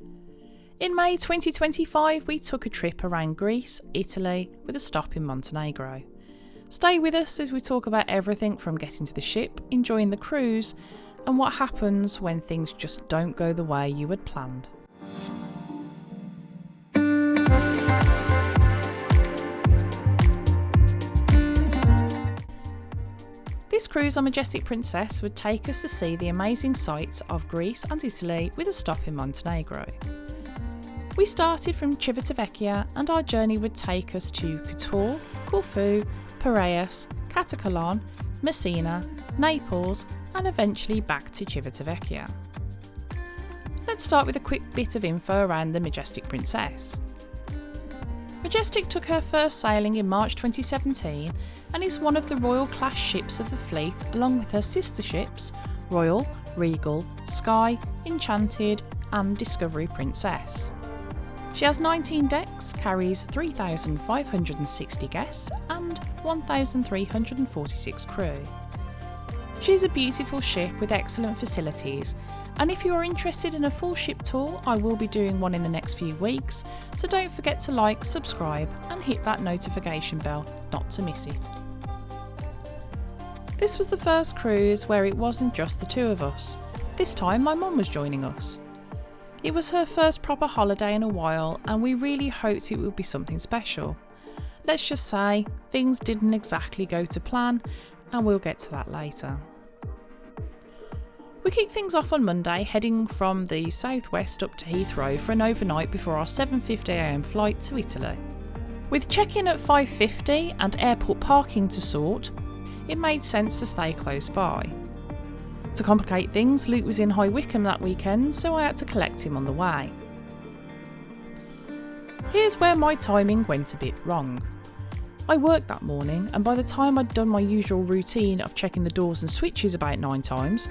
In May 2025, we took a trip around Greece, Italy, with a stop in Montenegro. Stay with us as we talk about everything from getting to the ship, enjoying the cruise, and what happens when things just don't go the way you had planned. This cruise on Majestic Princess would take us to see the amazing sights of Greece and Italy with a stop in Montenegro. We started from Civitavecchia and our journey would take us to Kotor, Corfu, Piraeus, Katakolon, Messina, Naples and eventually back to Civitavecchia. Let's start with a quick bit of info around the Majestic Princess. Majestic took her first sailing in March 2017 and is one of the Royal class ships of the fleet along with her sister ships Royal, Regal, Sky, Enchanted and Discovery Princess. She has 19 decks, carries 3,560 guests and 1,346 crew. She is a beautiful ship with excellent facilities, and if you are interested in a full ship tour, I will be doing one in the next few weeks, so don't forget to like, subscribe and hit that notification bell not to miss it. This was the first cruise where it wasn't just the two of us. This time my mum was joining us. It was her first proper holiday in a while and we really hoped it would be something special. Let's just say things didn't exactly go to plan and we'll get to that later. We kicked things off on Monday heading from the southwest up to Heathrow for an overnight before our 7:50am flight to Italy. With check-in at 5:50 and airport parking to sort, it made sense to stay close by. To complicate things, Luke was in High Wycombe that weekend, so I had to collect him on the way. Here's where my timing went a bit wrong. I worked that morning, and by the time I'd done my usual routine of checking the doors and switches about 9 times,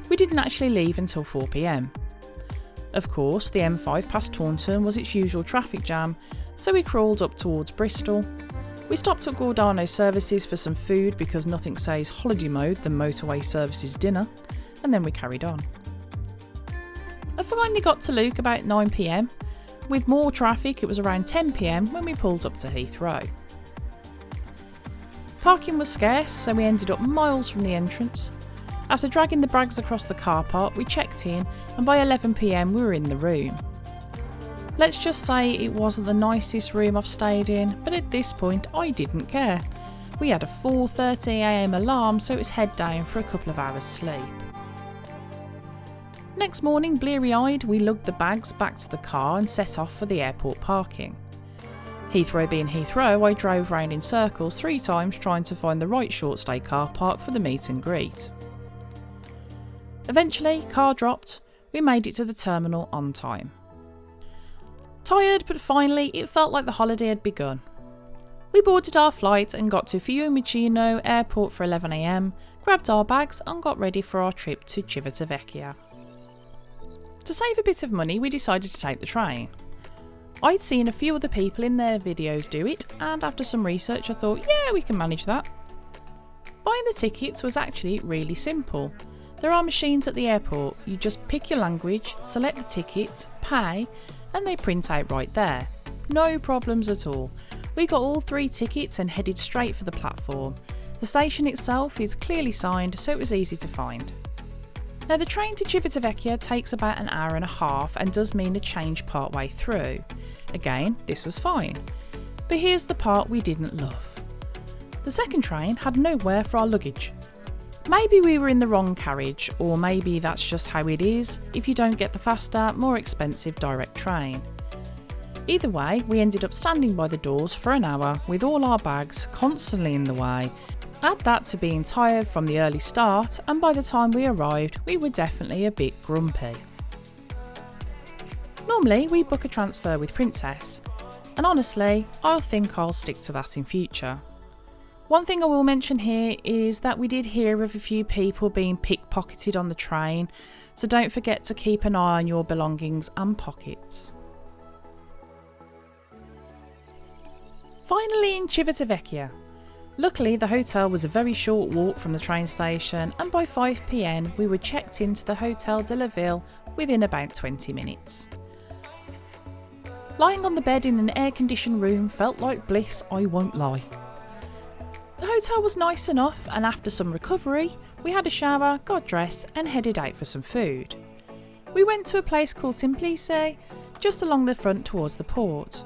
we didn't actually leave until 4pm. Of course, the M5 past Taunton was its usual traffic jam, so we crawled up towards Bristol. We stopped at Gordano Services for some food because nothing says holiday mode than motorway services dinner, and then we carried on. I finally got to Luke about 9pm. With more traffic, it was around 10pm when we pulled up to Heathrow. Parking was scarce, so we ended up miles from the entrance. After dragging the bags across the car park, we checked in, and by 11pm we were in the room. Let's just say it wasn't the nicest room I've stayed in, but at this point I didn't care. We had a 4:30am alarm, so it was head down for a couple of hours sleep. Next morning, bleary-eyed, we lugged the bags back to the car and set off for the airport parking. Heathrow being Heathrow, I drove round in circles 3 times trying to find the right short stay car park for the meet and greet. Eventually, car dropped, we made it to the terminal on time. Tired, but finally it felt like the holiday had begun. We boarded our flight and got to Fiumicino airport for 11am, grabbed our bags and got ready for our trip to Civitavecchia. To save a bit of money, we decided to take the train. I'd seen a few other people in their videos do it, and after some research I thought, yeah, we can manage that. Buying the tickets was actually really simple. There are machines at the airport, you just pick your language, select the ticket, pay, and they print out right there. No problems at all. We got all 3 tickets and headed straight for the platform. The station itself is clearly signed, so it was easy to find. Now the train to Civitavecchia takes about an hour and a half and does mean a change part way through. Again, this was fine. But here's the part we didn't love. The second train had nowhere for our luggage. Maybe we were in the wrong carriage, or maybe that's just how it is if you don't get the faster, more expensive direct train. Either way, we ended up standing by the doors for an hour with all our bags constantly in the way. Add that to being tired from the early start, and by the time we arrived, we were definitely a bit grumpy. Normally, we book a transfer with Princess, and honestly, I think I'll stick to that in future. One thing I will mention here is that we did hear of a few people being pickpocketed on the train, so don't forget to keep an eye on your belongings and pockets. Finally in Civitavecchia. Luckily the hotel was a very short walk from the train station, and by 5 p.m. we were checked into the Hotel de la Ville within about 20 minutes. Lying on the bed in an air-conditioned room felt like bliss, I won't lie. The hotel was nice enough, and after some recovery, we had a shower, got dressed and headed out for some food. We went to a place called Simplice, just along the front towards the port.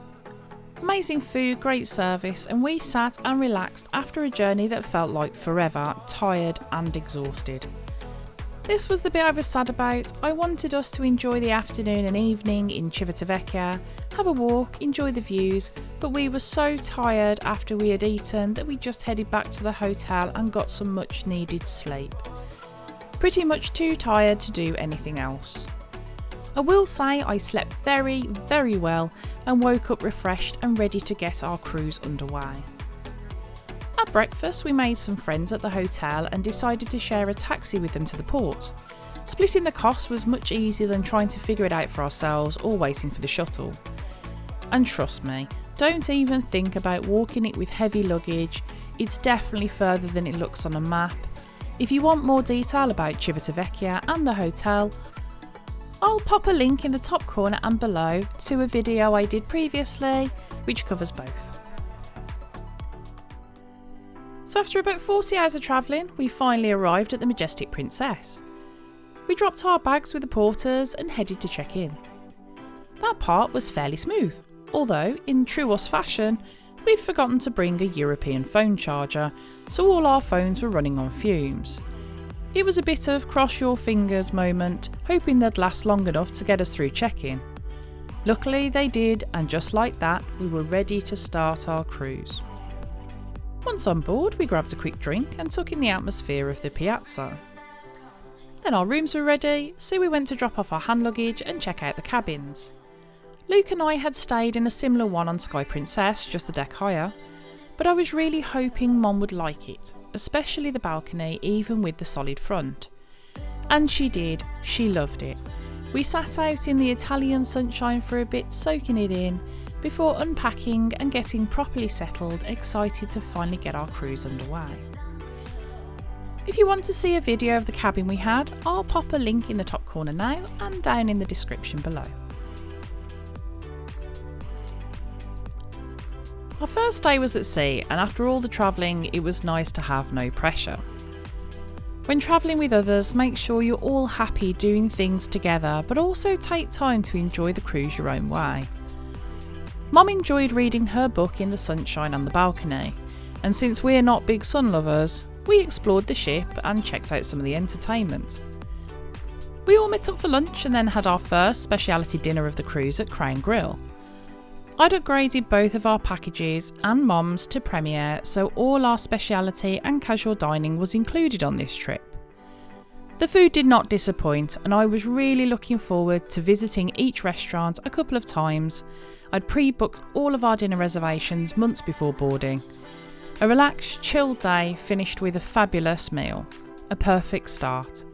Amazing food, great service, and we sat and relaxed after a journey that felt like forever, tired and exhausted. This was the bit I was sad about. I wanted us to enjoy the afternoon and evening in Civitavecchia, have a walk, enjoy the views, but we were so tired after we had eaten that we just headed back to the hotel and got some much needed sleep. Pretty much too tired to do anything else. I will say I slept very, very well and woke up refreshed and ready to get our cruise underway. At breakfast, we made some friends at the hotel and decided to share a taxi with them to the port. Splitting the cost was much easier than trying to figure it out for ourselves or waiting for the shuttle. And trust me, don't even think about walking it with heavy luggage. It's definitely further than it looks on a map. If you want more detail about Civitavecchia and the hotel, I'll pop a link in the top corner and below to a video I did previously, which covers both. So after about 40 hours of travelling, we finally arrived at the Majestic Princess. We dropped our bags with the porters and headed to check in. That part was fairly smooth, although in true us fashion, we'd forgotten to bring a European phone charger, so all our phones were running on fumes. It was a bit of cross your fingers moment, hoping they'd last long enough to get us through check-in. Luckily they did, and just like that, we were ready to start our cruise. Once on board, we grabbed a quick drink and took in the atmosphere of the piazza. Then our rooms were ready, so we went to drop off our hand luggage and check out the cabins. Luke and I had stayed in a similar one on Sky Princess, just a deck higher, but I was really hoping Mom would like it, especially the balcony, even with the solid front. And she did, she loved it. We sat out in the Italian sunshine for a bit, soaking it in, before unpacking and getting properly settled, excited to finally get our cruise underway. If you want to see a video of the cabin we had, I'll pop a link in the top corner now and down in the description below. Our first day was at sea, and after all the travelling, it was nice to have no pressure. When travelling with others, make sure you're all happy doing things together, but also take time to enjoy the cruise your own way. Mum enjoyed reading her book in the sunshine on the balcony, and since we're not big sun lovers, we explored the ship and checked out some of the entertainment. We all met up for lunch and then had our first speciality dinner of the cruise at Crown Grill. I'd upgraded both of our packages and Mum's to Premier, so all our speciality and casual dining was included on this trip. The food did not disappoint, and I was really looking forward to visiting each restaurant a couple of times. I'd pre-booked all of our dinner reservations months before boarding. A relaxed, chilled day finished with a fabulous meal. A perfect start.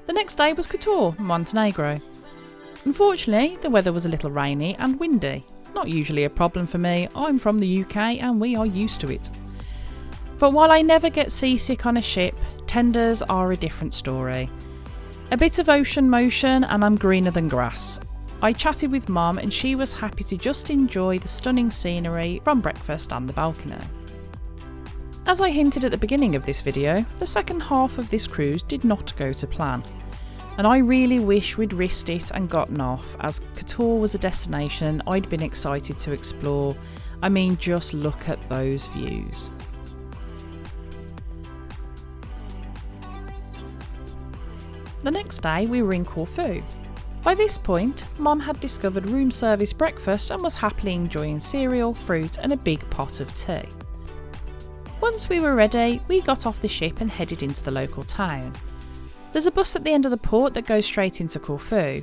The next day was Kotor, Montenegro. Unfortunately, the weather was a little rainy and windy. Not usually a problem for me, I'm from the UK and we are used to it. But while I never get seasick on a ship, tenders are a different story. A bit of ocean motion and I'm greener than grass. I chatted with Mum and she was happy to just enjoy the stunning scenery from breakfast and the balcony. As I hinted at the beginning of this video, the second half of this cruise did not go to plan. And I really wish we'd risked it and gotten off, as Kotor was a destination I'd been excited to explore. I mean, just look at those views. The next day we were in Corfu. By this point, Mum had discovered room service breakfast and was happily enjoying cereal, fruit and a big pot of tea. Once we were ready, we got off the ship and headed into the local town. There's a bus at the end of the port that goes straight into Corfu.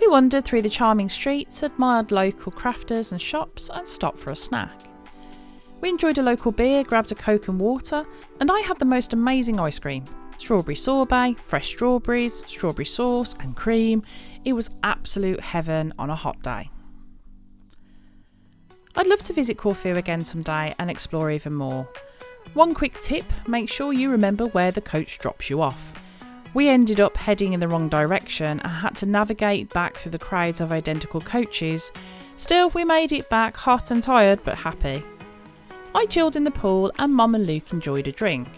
We wandered through the charming streets, admired local crafters and shops and stopped for a snack. We enjoyed a local beer, grabbed a Coke and water, and I had the most amazing ice cream. Strawberry sorbet, fresh strawberries, strawberry sauce and cream. It was absolute heaven on a hot day. I'd love to visit Corfu again someday and explore even more. One quick tip, make sure you remember where the coach drops you off. We ended up heading in the wrong direction and had to navigate back through the crowds of identical coaches. Still, we made it back hot and tired but happy. I chilled in the pool and Mum and Luke enjoyed a drink.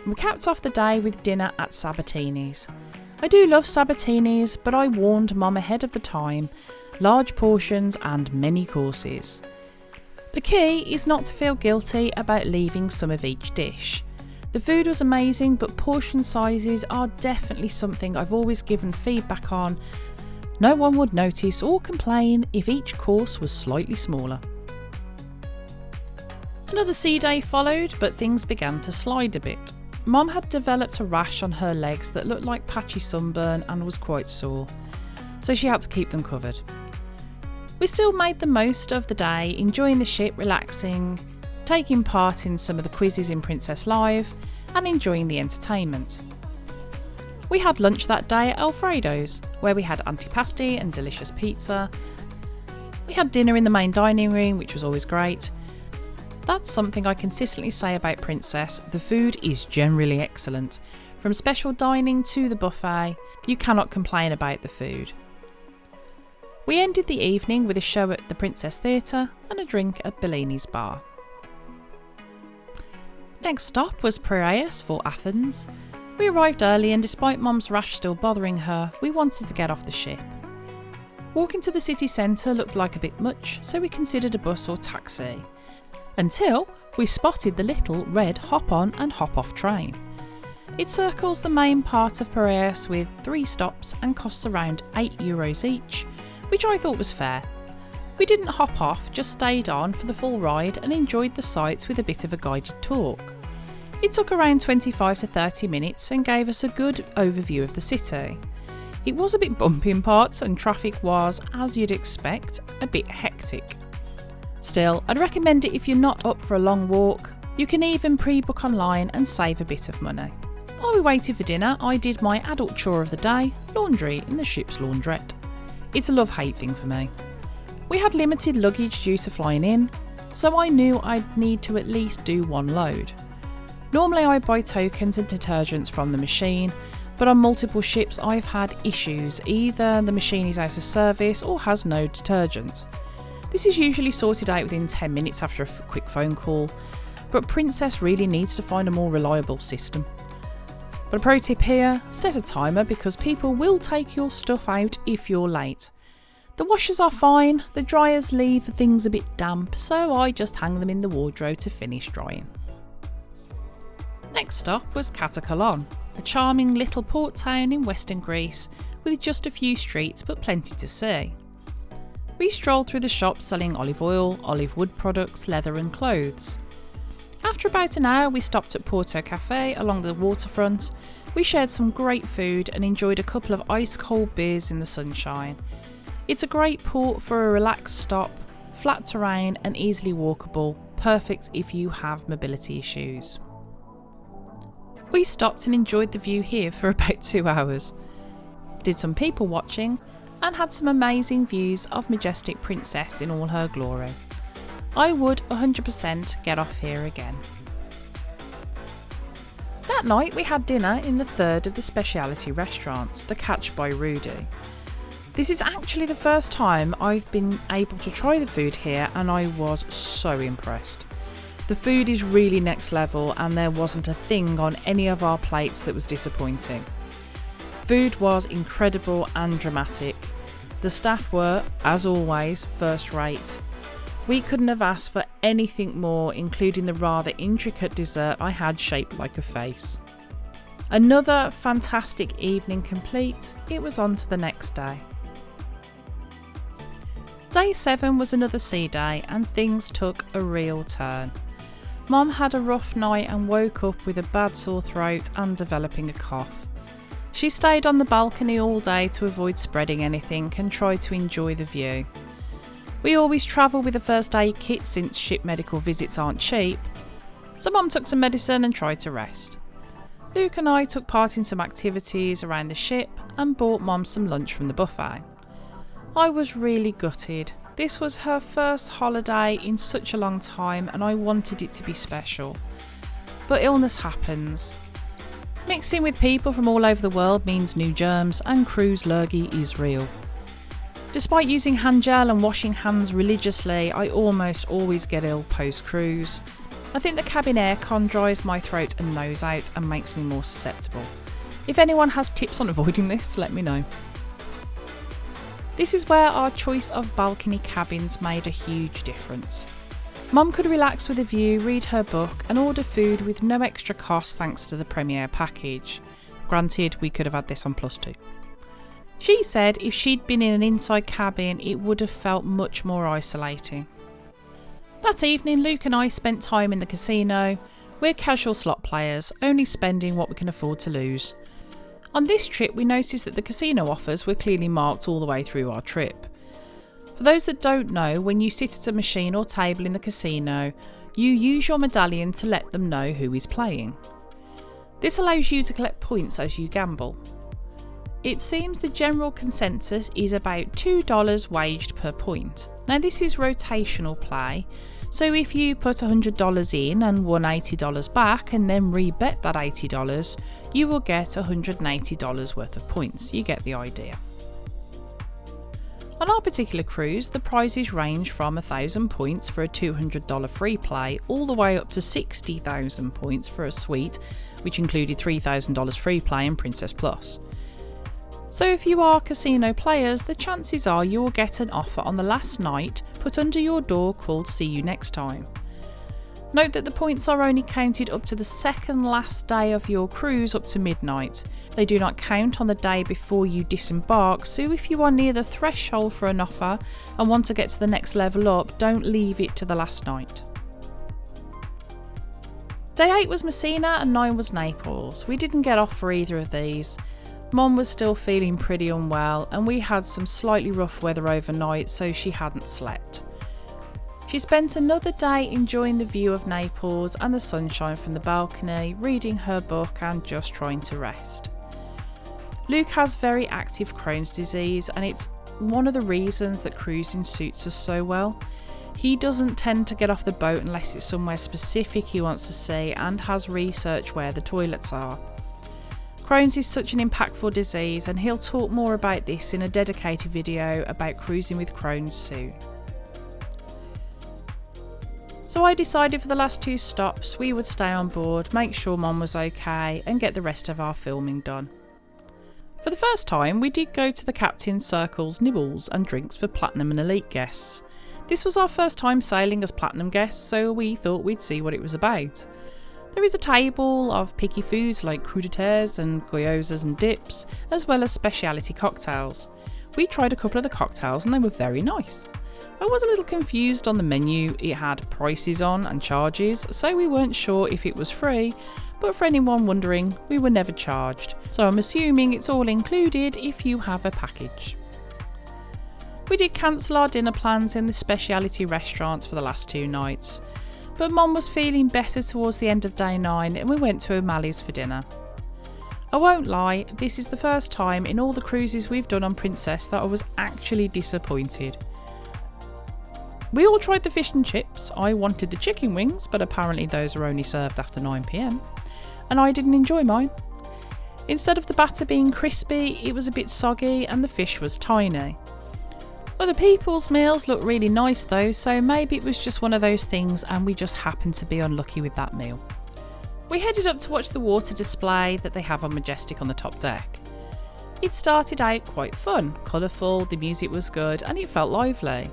We capped off the day with dinner at Sabatini's. I do love Sabatini's, but I warned Mum ahead of the time. Large portions and many courses. The key is not to feel guilty about leaving some of each dish. The food was amazing, but portion sizes are definitely something I've always given feedback on. No one would notice or complain if each course was slightly smaller. Another sea day followed, but things began to slide a bit. Mum had developed a rash on her legs that looked like patchy sunburn and was quite sore, so she had to keep them covered. We still made the most of the day, enjoying the ship, relaxing, taking part in some of the quizzes in Princess Live, and enjoying the entertainment. We had lunch that day at Alfredo's, where we had antipasti and delicious pizza. We had dinner in the main dining room, which was always great. That's something I consistently say about Princess, the food is generally excellent. From special dining to the buffet, you cannot complain about the food. We ended the evening with a show at the Princess Theatre and a drink at Bellini's bar. Next stop was Piraeus for Athens. We arrived early and despite Mum's rash still bothering her, we wanted to get off the ship. Walking to the city centre looked like a bit much, so we considered a bus or taxi. Until we spotted the little red hop-on and hop-off train. It circles the main part of Piraeus with 3 stops and costs around €8 each, which I thought was fair. We didn't hop off, just stayed on for the full ride and enjoyed the sights with a bit of a guided talk. It took around 25 to 30 minutes and gave us a good overview of the city. It was a bit bumpy in parts and traffic was, as you'd expect, a bit hectic. Still, I'd recommend it if you're not up for a long walk. You can even pre-book online and save a bit of money. While we waited for dinner, I did my adult chore of the day, laundry in the ship's launderette. It's a love-hate thing for me. We had limited luggage due to flying in, so I knew I'd need to at least do 1 load. Normally I buy tokens and detergents from the machine, but on multiple ships I've had issues, either the machine is out of service or has no detergent. This is usually sorted out within 10 minutes after a quick phone call, but Princess really needs to find a more reliable system. But a pro tip here, set a timer because people will take your stuff out if you're late. The washers are fine, the dryers leave things a bit damp, so I just hang them in the wardrobe to finish drying. Next stop was Katakolon, a charming little port town in western Greece with just a few streets but plenty to see. We strolled through the shops selling olive oil, olive wood products, leather and clothes. After about an hour we stopped at Porto Cafe along the waterfront. We shared some great food and enjoyed a couple of ice-cold beers in the sunshine. It's a great port for a relaxed stop, flat terrain and easily walkable, perfect if you have mobility issues. We stopped and enjoyed the view here for about 2 hours. Did some people watching and had some amazing views of Majestic Princess in all her glory. I would 100% get off here again. That night we had dinner in the third of the specialty restaurants, the Catch by Rudi. This is actually the first time I've been able to try the food here and I was so impressed. The food is really next level and there wasn't a thing on any of our plates that was disappointing. Food was incredible and dramatic. The staff were, as always, first rate. We couldn't have asked for anything more, including the rather intricate dessert I had shaped like a face. Another fantastic evening complete, it was on to the next day. Day 7 was another sea day and things took a real turn. Mum had a rough night and woke up with a bad sore throat and developing a cough. She stayed on the balcony all day to avoid spreading anything and tried to enjoy the view. We always travel with a first aid kit since ship medical visits aren't cheap, so Mum took some medicine and tried to rest. Luke and I took part in some activities around the ship and bought Mum some lunch from the buffet. I was really gutted. This was her first holiday in such a long time and I wanted it to be special. But illness happens. Mixing with people from all over the world means new germs, and cruise lurgy is real. Despite using hand gel and washing hands religiously, I almost always get ill post-cruise. I think the cabin aircon dries my throat and nose out and makes me more susceptible. If anyone has tips on avoiding this, let me know. This is where our choice of balcony cabins made a huge difference. Mum could relax with a view, read her book and order food with no extra cost thanks to the Premier package. Granted, we could have had this on +2. She said if she'd been in an inside cabin, it would have felt much more isolating. That evening, Luke and I spent time in the casino. We're casual slot players, only spending what we can afford to lose. On this trip, we noticed that the casino offers were clearly marked all the way through our trip. For those that don't know, when you sit at a machine or table in the casino, you use your medallion to let them know who is playing. This allows you to collect points as you gamble. It seems the general consensus is about $2 waged per point. Now this is rotational play, so if you put $100 in and won $80 back and then rebet that $80, you will get $180 worth of points. You get the idea. On our particular cruise, the prizes range from 1,000 points for a $200 free play all the way up to 60,000 points for a suite, which included $3,000 free play and Princess Plus. So if you are casino players, the chances are you will get an offer on the last night put under your door called "See You Next Time." Note that the points are only counted up to the second last day of your cruise up to midnight. They do not count on the day before you disembark, so if you are near the threshold for an offer and want to get to the next level up, don't leave it to the last night. Day 8 was Messina and 9 was Naples. We didn't get off for either of these. Mum was still feeling pretty unwell and we had some slightly rough weather overnight, so she hadn't slept. She spent another day enjoying the view of Naples and the sunshine from the balcony, reading her book and just trying to rest. Luke has very active Crohn's disease and it's one of the reasons that cruising suits us so well. He doesn't tend to get off the boat unless it's somewhere specific he wants to see and has researched where the toilets are. Crohn's is such an impactful disease and he'll talk more about this in a dedicated video about cruising with Crohn's soon. So I decided for the last 2 stops we would stay on board, make sure Mum was okay and get the rest of our filming done. For the first time we did go to the captain's circles, nibbles and drinks for Platinum and Elite guests. This was our first time sailing as Platinum guests, so we thought we'd see what it was about. There is a table of picky foods like crudités and gyozas and dips, as well as speciality cocktails. We tried a couple of the cocktails and they were very nice. I was a little confused on the menu. It had prices on and charges, so we weren't sure if it was free, but for anyone wondering, we were never charged, so I'm assuming it's all included if you have a package. We did cancel our dinner plans in the speciality restaurants for the last 2 nights, but Mum was feeling better towards the end of day 9 and we went to O'Malley's for dinner. I won't lie, this is the first time in all the cruises we've done on Princess that I was actually disappointed. We all tried the fish and chips. I wanted the chicken wings, but apparently those are only served after 9 PM, and I didn't enjoy mine. Instead of the batter being crispy, it was a bit soggy and the fish was tiny. Other people's meals looked really nice though, so maybe it was just one of those things and we just happened to be unlucky with that meal. We headed up to watch the water display that they have on Majestic on the top deck. It started out quite fun, colourful, the music was good and it felt lively.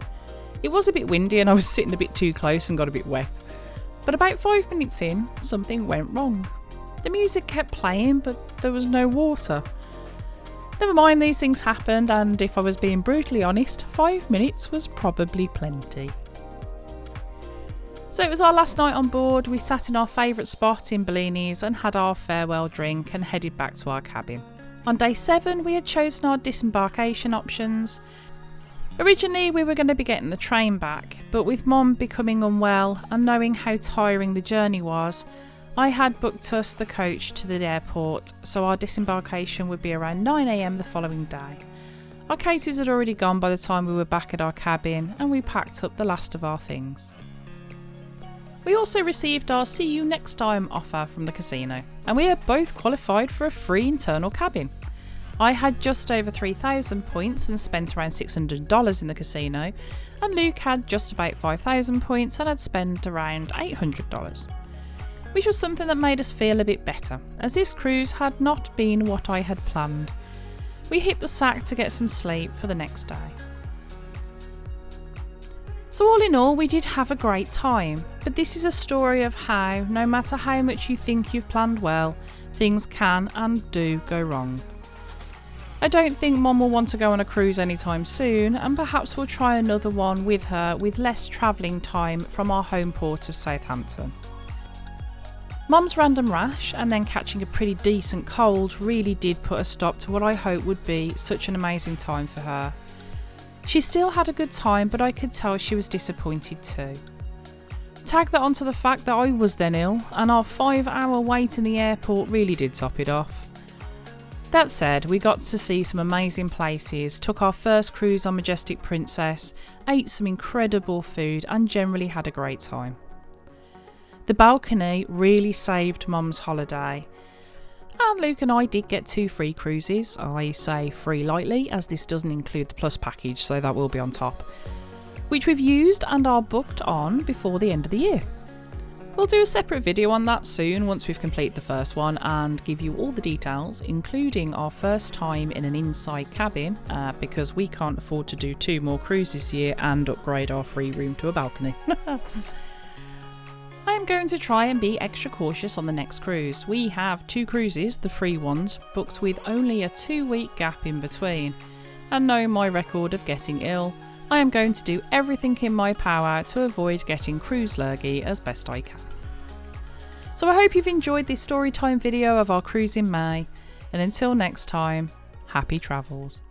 It was a bit windy and I was sitting a bit too close and got a bit wet. But about 5 minutes in, something went wrong. The music kept playing but there was no water. Never mind, these things happened and if I was being brutally honest, 5 minutes was probably plenty. So it was our last night on board. We sat in our favourite spot in Bellini's and had our farewell drink and headed back to our cabin. On day 7 we had chosen our disembarkation options. Originally we were going to be getting the train back, but with Mum becoming unwell and knowing how tiring the journey was, I had booked us the coach to the airport, so our disembarkation would be around 9 AM the following day. Our cases had already gone by the time we were back at our cabin and we packed up the last of our things. We also received our see you next time offer from the casino, and we are both qualified for a free internal cabin. I had just over 3,000 points and spent around $600 in the casino, and Luke had just about 5,000 points and had spent around $800, which was something that made us feel a bit better, as this cruise had not been what I had planned. We hit the sack to get some sleep for the next day. So all in all, we did have a great time, but this is a story of how, no matter how much you think you've planned well, things can and do go wrong. I don't think Mom will want to go on a cruise anytime soon, and perhaps we'll try another one with her with less travelling time from our home port of Southampton. Mom's random rash and then catching a pretty decent cold really did put a stop to what I hope would be such an amazing time for her. She still had a good time, but I could tell she was disappointed too. Tag that onto the fact that I was then ill, and our 5-hour wait in the airport really did top it off. That said, we got to see some amazing places, took our first cruise on Majestic Princess, ate some incredible food and generally had a great time. The balcony really saved Mum's holiday, and Luke and I did get 2 free cruises. I say free lightly as this doesn't include the plus package, so that will be on top, which we've used and are booked on before the end of the year. We'll do a separate video on that soon once we've completed the first one and give you all the details, including our first time in an inside cabin, because we can't afford to do 2 more cruises this year and upgrade our free room to a balcony. I am going to try and be extra cautious on the next cruise. We have 2 cruises, the free ones, booked with only a 2-week gap in between, and knowing my record of getting ill, I am going to do everything in my power to avoid getting cruise lurgy as best I can. So I hope you've enjoyed this storytime video of our cruise in May, and until next time, happy travels.